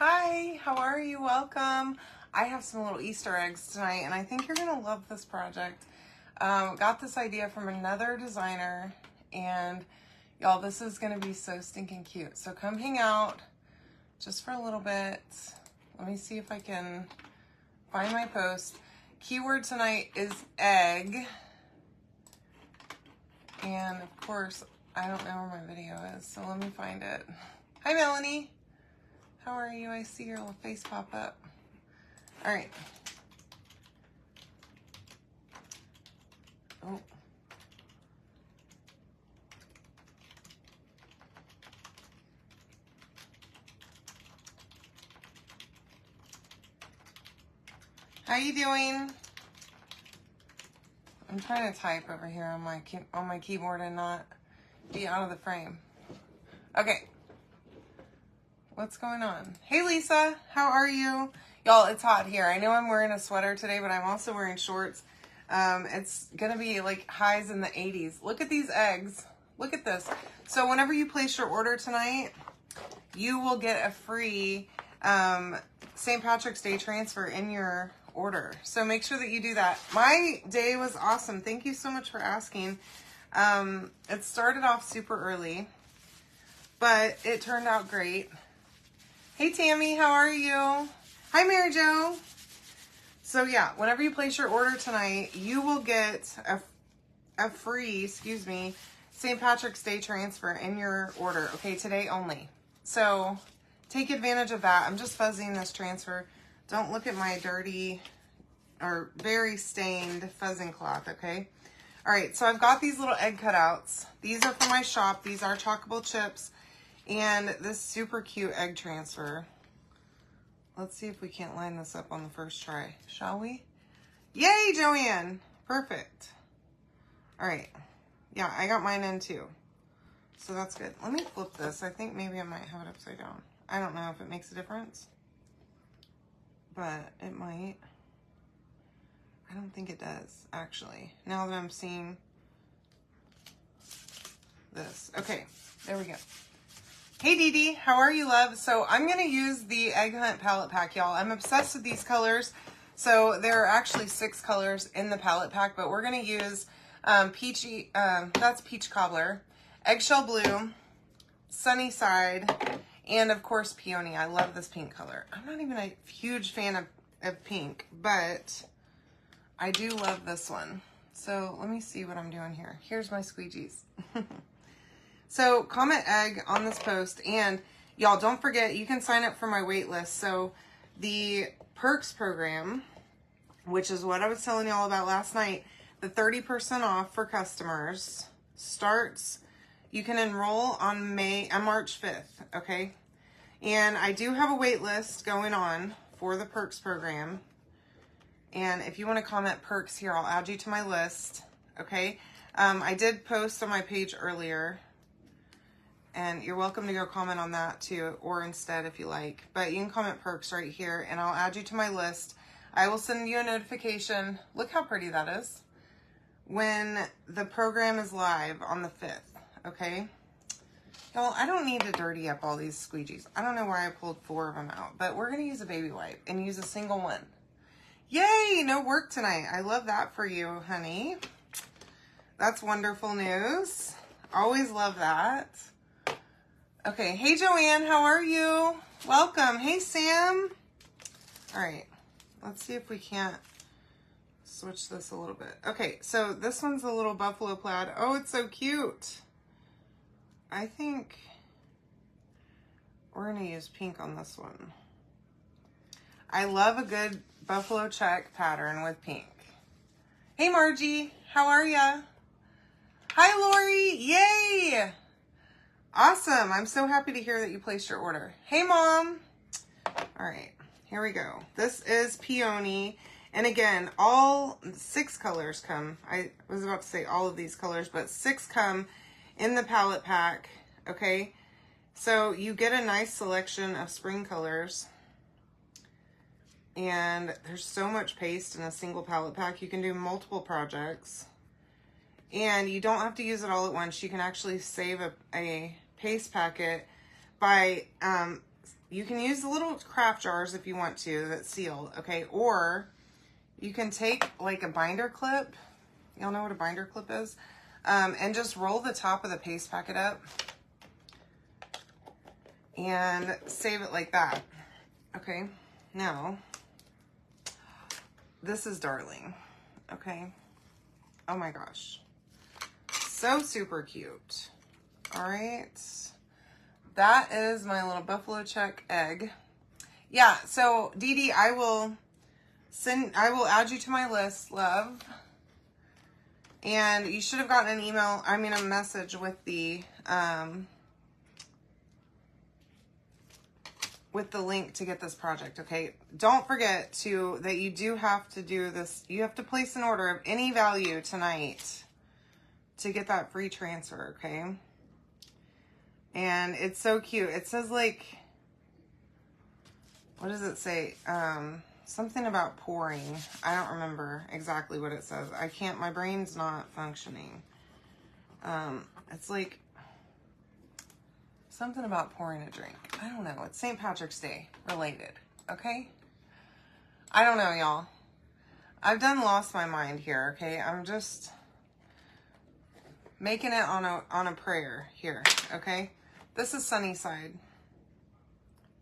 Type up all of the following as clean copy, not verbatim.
Hi, how are you? Welcome. I have some little Easter eggs tonight, and I think you're going to love this project. Got this idea from another designer, and y'all, this is going to be so stinking cute. So come hang out just for a little bit. Let me see if I can find my post. Keyword tonight is egg. And of course, I don't know where my video is, so let me find it. Hi, Melanie. How are you? I see your little face pop up. All right. Oh. How you doing? I'm trying to type over here on my keyboard and not be out of the frame. Okay. What's going on? Hey, Lisa. How are you? Y'all, it's hot here. I know I'm wearing a sweater today, but I'm also wearing shorts. It's going to be like highs in the 80s. Look at these eggs. Look at this. So whenever you place your order tonight, you will get a free St. Patrick's Day transfer in your order. So make sure that you do that. My day was awesome. Thank you so much for asking. It started off super early, but it turned out great. Hey, Tammy, how are you? Hi, Mary Jo. So yeah, whenever you place your order tonight, you will get a free, St. Patrick's Day transfer in your order. Okay, today only. So take advantage of that. I'm just fuzzing this transfer. Don't look at my dirty or very stained fuzzing cloth, okay? All right, so I've got these little egg cutouts. These are from my shop. These are Chockable chips. And this super cute egg transfer. Let's see if we can't line this up on the first try, shall we? Yay, Joanne! Perfect. All right. Yeah, I got mine in too. So that's good. Let me flip this. I think maybe I might have it upside down. I don't know if it makes a difference, but it might. I don't think it does, actually. Now that I'm seeing this. Okay, there we go. Hey, Dee Dee, how are you, love? So I'm going to use the Egg Hunt palette pack, y'all. I'm obsessed with these colors. So there are actually 6 colors in the palette pack, but we're going to use peachy, that's peach cobbler, eggshell blue, sunny side, and of course peony. I love this pink color. I'm not even a huge fan of pink, but I do love this one. So let me see what I'm doing here. Here's my squeegees. So comment egg on this post, and y'all don't forget, you can sign up for my wait list. So the Perks program, which is what I was telling y'all about last night, the 30% off for customers starts, you can enroll on March 5th, okay? And I do have a wait list going on for the Perks program. And if you want to comment Perks here, I'll add you to my list, okay? I did post on my page earlier, and you're welcome to go comment on that too, or instead if you like. But you can comment Perks right here, and I'll add you to my list. I will send you a notification. Look how pretty that is. When the program is live on the 5th, okay? Y'all, I don't need to dirty up all these squeegees. I don't know why I pulled 4 of them out, but we're going to use a baby wipe and use a single one. Yay, no work tonight. I love that for you, honey. That's wonderful news. Always love that. Okay, hey Joanne, how are you? Welcome. Hey Sam. All right, let's see if we can't switch this a little bit. Okay, so this one's a little buffalo plaid. Oh, it's so cute. I think we're gonna use pink on this one. I love a good buffalo check pattern with pink. Hey Margie, how are ya? Hi Lori, yay! Awesome, I'm so happy to hear that you placed your order. Hey Mom. All right, here we go. This is peony. And again, all 6 colors come. I was about to say all of these colors, but 6 come in the palette pack, okay? So you get a nice selection of spring colors. And there's so much paste in a single palette pack. You can do multiple projects. And you don't have to use it all at once. You can actually save a paste packet by you can use the little craft jars if you want to that's sealed, okay? Or you can take like a binder clip. Y'all know what a binder clip is? And just roll the top of the paste packet up and save it like that. Okay, now, this is darling, okay? Oh my gosh. So super cute. All right. That is my little buffalo check egg. Yeah, so Dee Dee, I will add you to my list, love. And you should have gotten an email, I mean a message with the link to get this project, okay? Don't forget that you do have to do this. You have to place an order of any value tonight to get that free transfer, okay? And it's so cute. It says like, what does it say? Something about pouring. I don't remember exactly what it says. My brain's not functioning. It's like something about pouring a drink. I don't know. It's St. Patrick's Day related, okay? I don't know, y'all. I've done lost my mind here, okay? I'm just making it on a prayer here, okay? This is Sunnyside.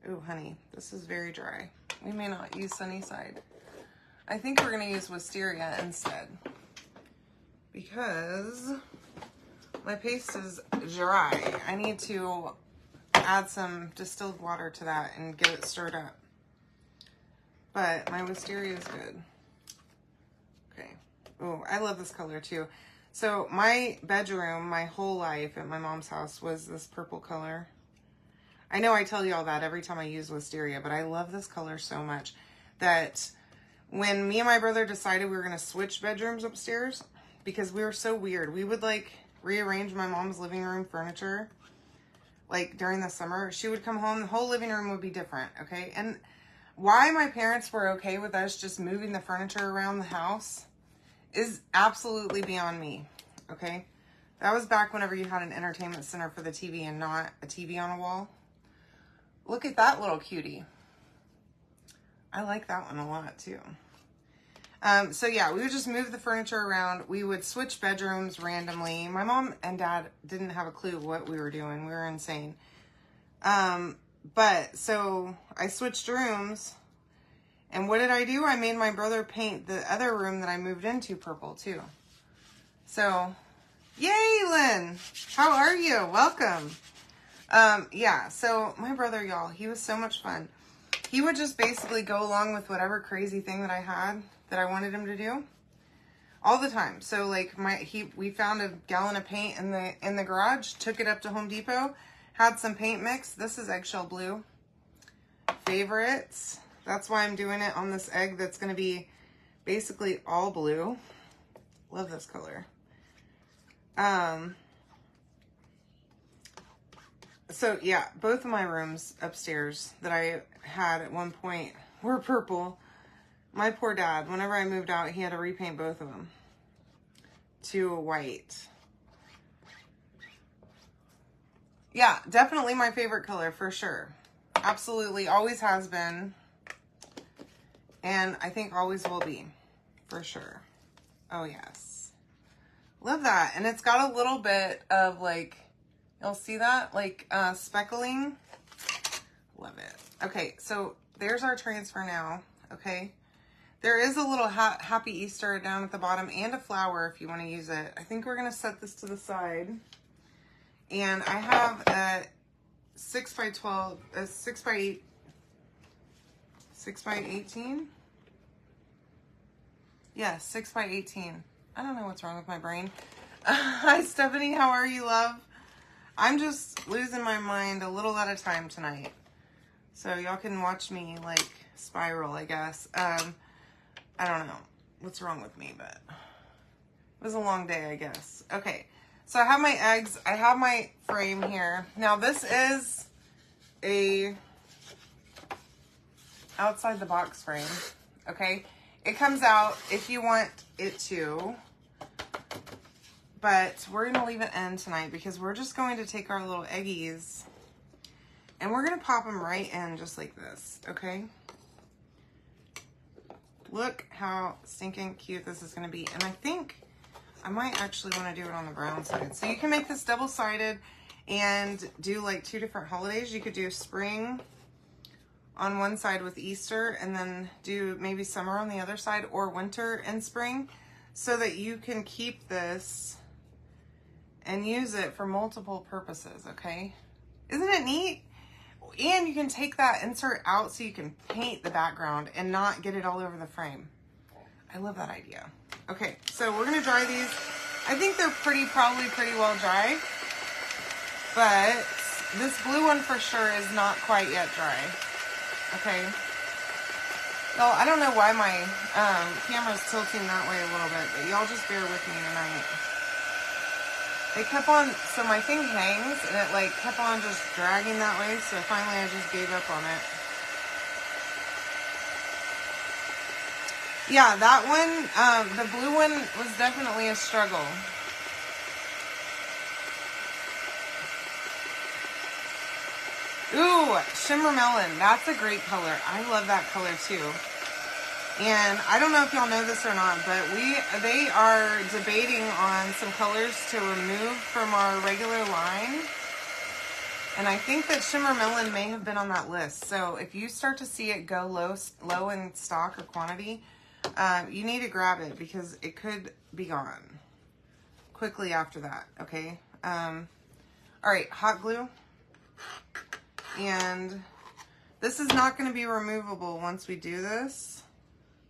Ooh, honey, this is very dry. We may not use Sunnyside. I think we're gonna use Wisteria instead because my paste is dry. I need to add some distilled water to that and get it stirred up. But my Wisteria is good. Okay. Oh, I love this color too. So my bedroom, my whole life at my mom's house was this purple color. I know I tell you all that every time I use Wisteria, but I love this color so much that when me and my brother decided we were going to switch bedrooms upstairs, because we were so weird, we would like rearrange my mom's living room furniture like during the summer. She would come home, the whole living room would be different, okay? And why my parents were okay with us just moving the furniture around the house is absolutely beyond me, okay? That was back whenever you had an entertainment center for the TV and not a TV on a wall. Look at that little cutie. I like that one a lot too. So yeah, we would just move the furniture around. We would switch bedrooms randomly. My mom and dad didn't have a clue what we were doing. We were insane. But so I switched rooms. And what did I do? I made my brother paint the other room that I moved into purple too. So, yay, Lynn. How are you? Welcome. Yeah, so my brother, y'all, he was so much fun. He would just basically go along with whatever crazy thing that I had that I wanted him to do all the time. So like we found a gallon of paint in the garage, took it up to Home Depot, had some paint mix. This is eggshell blue. Favorites. That's why I'm doing it on this egg that's going to be basically all blue. Love this color. So yeah, both of my rooms upstairs that I had at one point were purple. My poor dad, whenever I moved out, he had to repaint both of them to white. Yeah, definitely my favorite color for sure. Absolutely, always has been. And I think always will be, for sure. Oh yes. Love that. And it's got a little bit of like, you'll see that? Like speckling. Love it. Okay, so there's our transfer now, okay? There is a little Happy Easter down at the bottom and a flower if you want to use it. I think we're going to set this to the side. And I have a 6 by 12, a 6 by 8, 6 by 18? Yeah, 6 by 18. I don't know what's wrong with my brain. Hi, Stephanie. How are you, love? I'm just losing my mind a little at a time tonight. So y'all can watch me, like, spiral, I guess. I don't know what's wrong with me, but it was a long day, I guess. Okay, so I have my eggs. I have my frame here. Now, this is a outside the box frame, okay? It comes out if you want it to, but we're gonna leave it in tonight because we're just going to take our little eggies And we're gonna pop them right in just like this, okay? Look how stinking cute this is gonna be. And I think I might actually wanna do it on the brown side. So you can make this double-sided and do like 2 different holidays. You could do spring on one side with Easter and then do maybe summer on the other side, or winter and spring, so that you can keep this and use it for multiple purposes, okay? Isn't it neat? And you can take that insert out so you can paint the background and not get it all over the frame. I love that idea. Okay, so we're gonna dry these. I think they're probably pretty well dry, but this blue one for sure is not quite yet dry. Okay. Well, I don't know why my camera's tilting that way a little bit, but y'all just bear with me tonight. It kept on, so my thing hangs, and it like kept on just dragging that way, so finally I just gave up on it. Yeah, that one, the blue one was definitely a struggle. Ooh, Shimmer Melon. That's a great color. I love that color too. And I don't know if y'all know this or not, but they are debating on some colors to remove from our regular line. And I think that Shimmer Melon may have been on that list. So if you start to see it go low in stock or quantity, you need to grab it because it could be gone quickly after that, okay? All right, hot glue. And this is not going to be removable once we do this.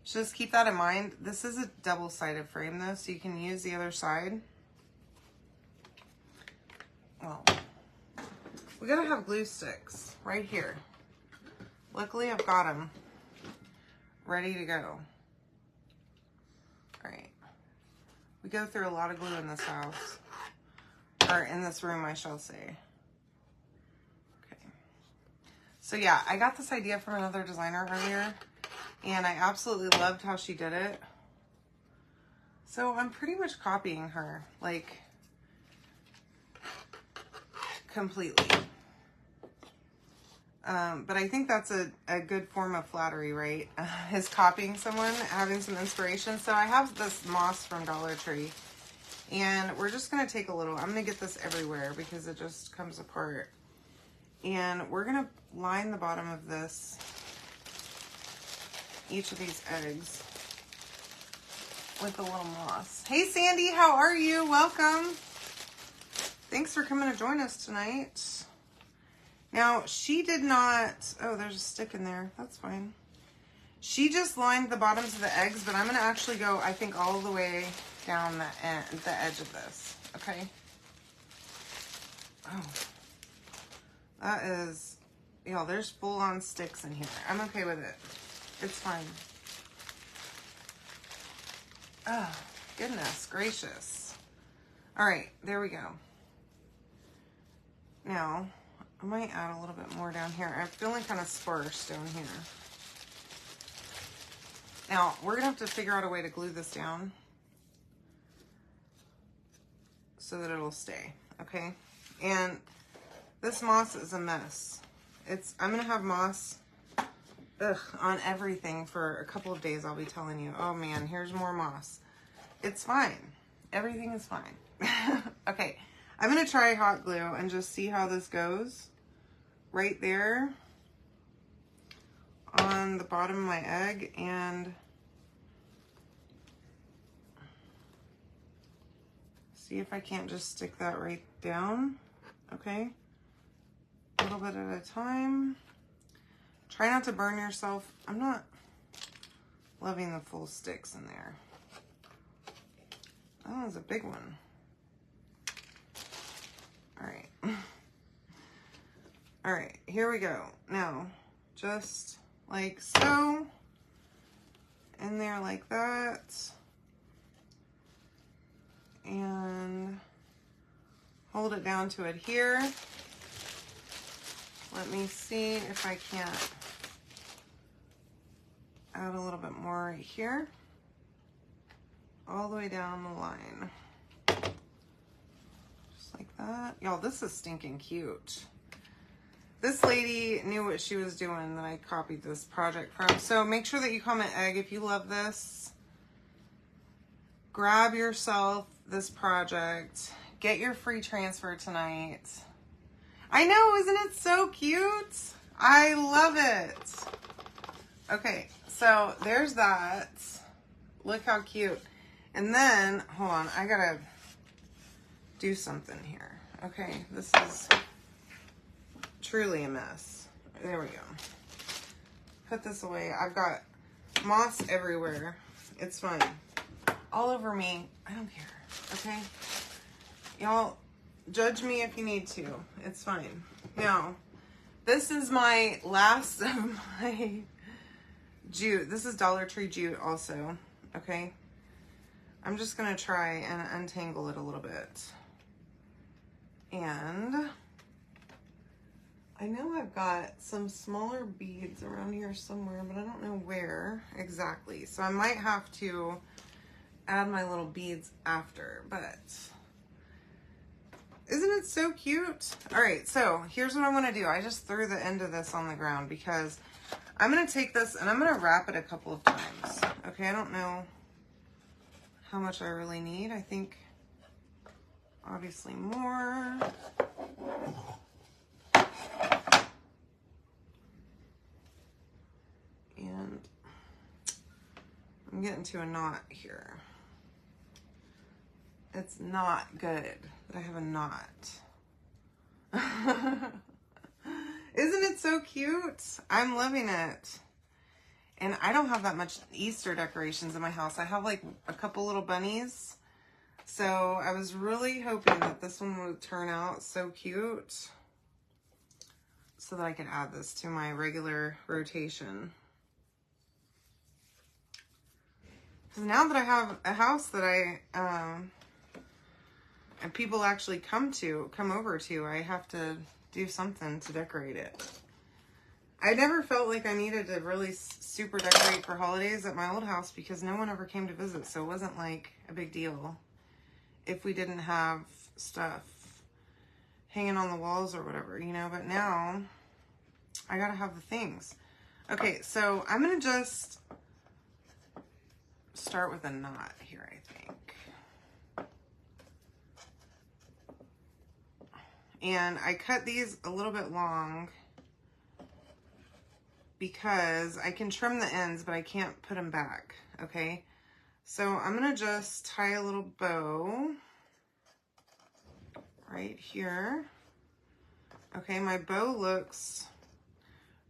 Just keep that in mind. This is a double-sided frame though, so you can use the other side. Well, we gotta have glue sticks right here. Luckily, I've got them ready to go. All right. We go through a lot of glue in this house, or in this room, I shall say. So yeah, I got this idea from another designer earlier, and I absolutely loved how she did it. So I'm pretty much copying her, like, completely. But I think that's a good form of flattery, right? Is copying someone, having some inspiration. So I have this moss from Dollar Tree, and we're just gonna take a little, I'm gonna get this everywhere because it just comes apart. And we're gonna line the bottom of this, each of these eggs, with a little moss. Hey Sandy, how are you? Welcome. Thanks for coming to join us tonight. Now, she did not, oh, there's a stick in there. That's fine. She just lined the bottoms of the eggs, but I'm gonna actually go, I think, all the way down the edge of this, okay? Oh. That is, there's full-on sticks in here. I'm okay with it. It's fine. Oh, goodness gracious. All right, there we go. Now, I might add a little bit more down here. I'm feeling kind of sparse down here. Now, we're going to have to figure out a way to glue this down so that it'll stay, okay? And this moss is a mess. I'm going to have moss on everything for a couple of days, I'll be telling you. Oh man, here's more moss. It's fine. Everything is fine. Okay, I'm going to try hot glue and just see how this goes. Right there on the bottom of my egg, and see if I can't just stick that right down. Okay. A little bit at a time. Try not to burn yourself. I'm not loving the full sticks in there. That was a big one. All right. All right, here we go. Now, just like so. In there like that. And hold it down to adhere. Let me see if I can't add a little bit more right here. All the way down the line. Just like that. Y'all, this is stinking cute. this lady knew what she was doing that I copied this project from. So make sure that you comment egg if you love this. Grab yourself this project. Get your free transfer tonight. I know, isn't it so cute? I love it. Okay, so there's that. Look how cute. And then, hold on, I gotta do something here. Okay, this is truly a mess. There we go. Put this away. I've got moss everywhere. It's fine. All over me. I don't care. Okay? Y'all, judge me if you need to. It's fine. Now, this is my last of my jute. This is Dollar Tree jute also. Okay? I'm just going to try and untangle it a little bit. And I know I've got some smaller beads around here somewhere, but I don't know where exactly. So I might have to add my little beads after, but isn't it so cute? All right, so here's what I'm gonna do. I just threw the end of this on the ground because I'm gonna take this and I'm gonna wrap it a couple of times. Okay, I don't know how much I really need. I think obviously more. And I'm getting to a knot here. It's not good that I have a knot. Isn't it so cute? I'm loving it. And I don't have that much Easter decorations in my house. I have like a couple little bunnies. So I was really hoping that this one would turn out so cute so that I could add this to my regular rotation. Because now that I have a house that and people actually come over to, I have to do something to decorate it. I never felt like I needed to really super decorate for holidays at my old house because no one ever came to visit, so it wasn't like a big deal if we didn't have stuff hanging on the walls or whatever, you know, but now I gotta have the things. Okay, so I'm gonna just start with a knot here, I think. And I cut these a little bit long because I can trim the ends, but I can't put them back, okay? So I'm gonna just tie a little bow right here. Okay, my bow looks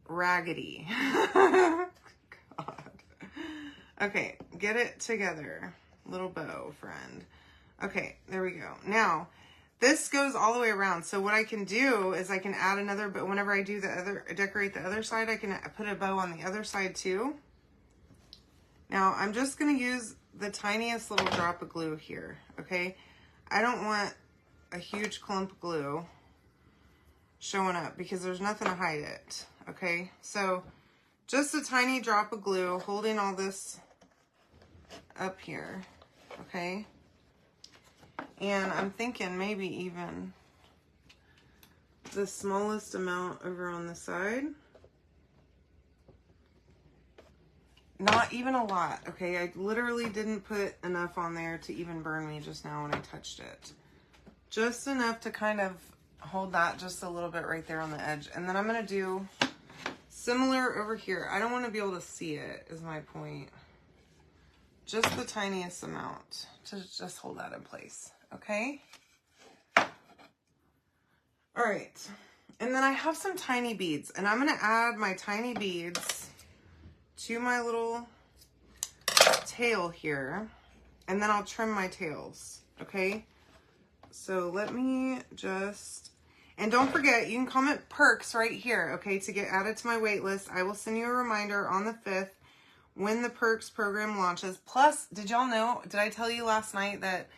raggedy. God. Okay, get it together. Little bow, friend. Okay, there we go. Now, this goes all the way around. So what I can do is I can add another, but whenever I do decorate the other side, I can put a bow on the other side too. Now, I'm just going to use the tiniest little drop of glue here, okay? I don't want a huge clump of glue showing up because there's nothing to hide it, okay? So just a tiny drop of glue holding all this up here, okay? And I'm thinking maybe even the smallest amount over on the side. Not even a lot, okay? I literally didn't put enough on there to even burn me just now when I touched it. Just enough to kind of hold that just a little bit right there on the edge. And then I'm going to do similar over here. I don't want to be able to see it, is my point. Just the tiniest amount to just hold that in place, okay? All right. And then I have some tiny beads, and I'm going to add my tiny beads to my little tail here, and then I'll trim my tails, okay? So let me just, and don't forget, you can comment perks right here, okay, to get added to my wait list. I will send you a reminder on the 5th when the perks program launches. Plus, did y'all know, did I tell you last night that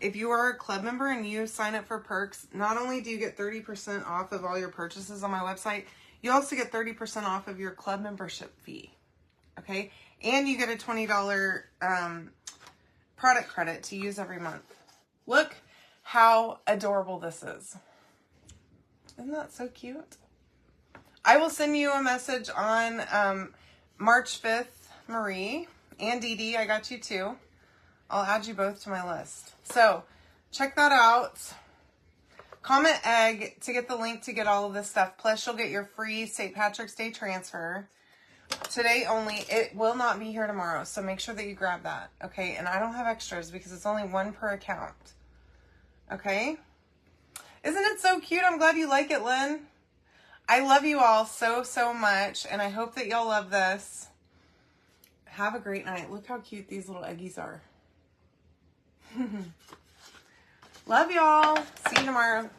if you are a club member and you sign up for perks, not only do you get 30% off of all your purchases on my website, you also get 30% off of your club membership fee. Okay, and you get a $20 product credit to use every month. Look how adorable this is. Isn't that so cute? I will send you a message on March 5th, Marie and Dee Dee. I got you too. I'll add you both to my list. So check that out. Comment egg to get the link to get all of this stuff. Plus, you'll get your free St. Patrick's Day transfer. Today only. It will not be here tomorrow, so make sure that you grab that. Okay, and I don't have extras because it's only one per account. Okay? Isn't it so cute? I'm glad you like it, Lynn. I love you all so, so much, and I hope that y'all love this. Have a great night. Look how cute these little eggies are. Love y'all. See you tomorrow.